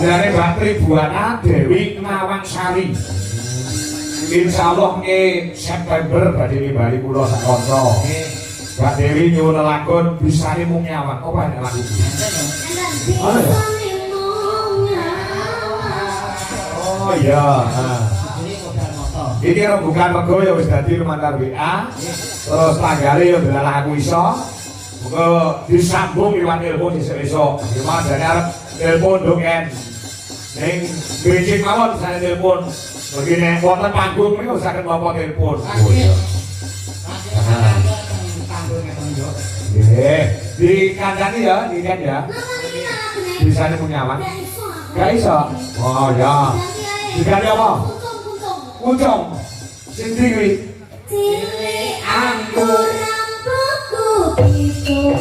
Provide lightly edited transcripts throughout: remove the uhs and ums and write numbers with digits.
Dari Mbak Tribuana Dewi Nawangsari. Insyaallah ke September badhe nimbali kula sak kanca. Mbak Dewi nyuwun lelakon bisane mung nyawang. Apa nek lagu iki? Oh iya. Iki rembukan rego ya wis dadi lumantar WA. Terus tanggale ya delalah aku iso. Muga disambung liwat telepon esuk-esuk. Gimana jane arep telepon doken. Ning becik mawon saya telepon. Begini wonten panggung niku saged napa telepon. Oh iya. Nggih, dikandani ya, dikan ya. Bisane punyawang. Gak iso. Oh ya. Dikane apa? Kuncung. Sing ndi kuwi? Cilik anggur rambutku itu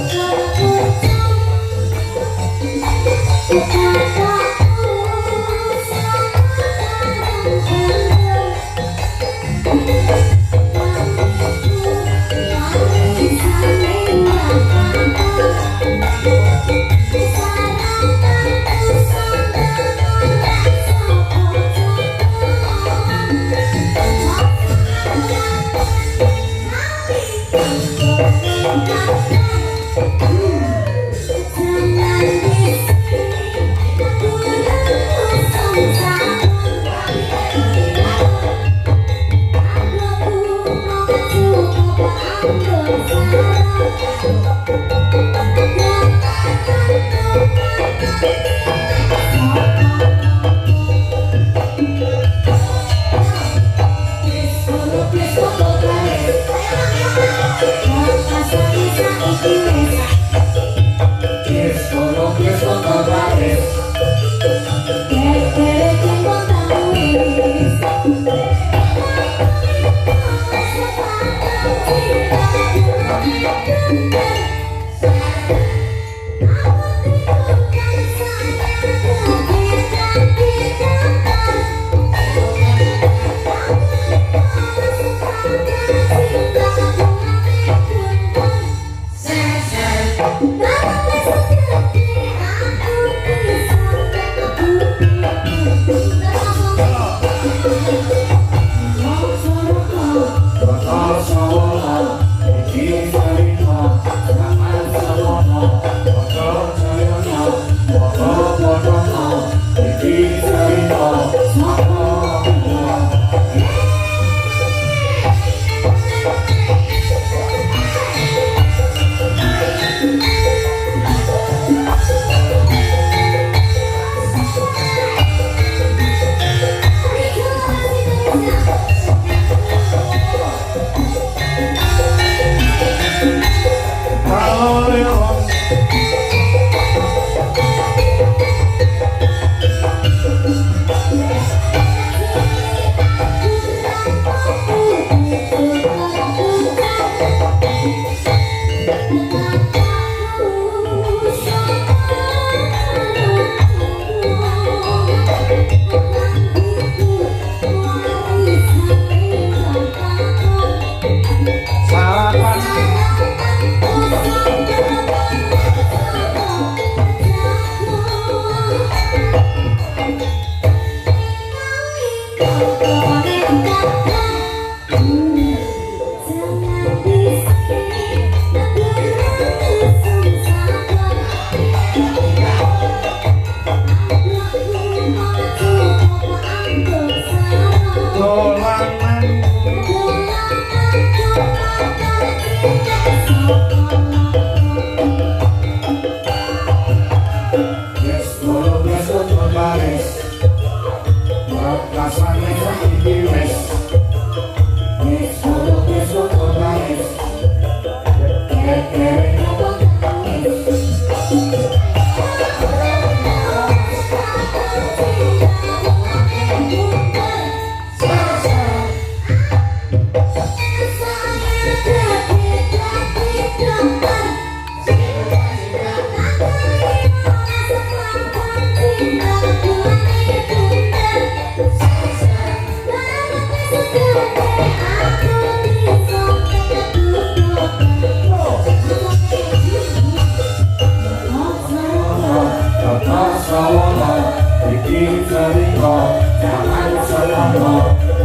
iki cerita zaman semono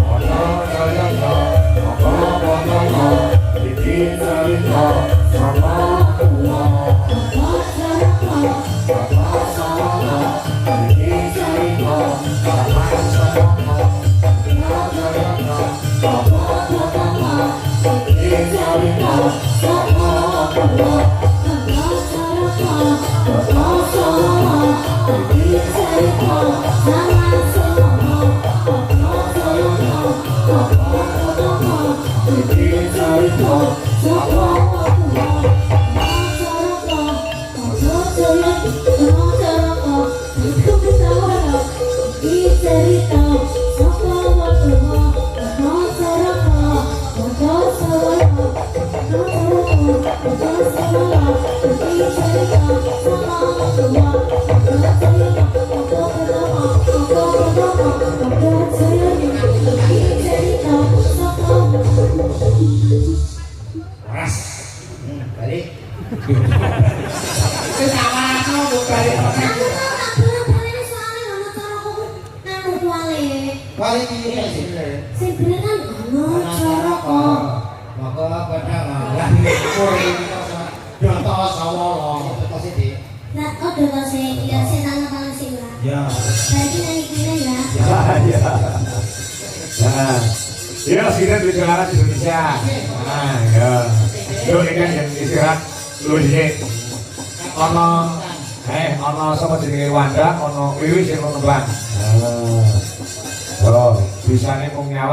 ana kaya apa iki cerita zaman semono iki cerita zaman semono Ya, kita di sekarang Indonesia. Nah, ya. Yuk ini kan yang istirahat lu di sini. Ono sama jenenge Wanda, ono Wiwis yang nembang. Oh, bisa nih mau nyawa.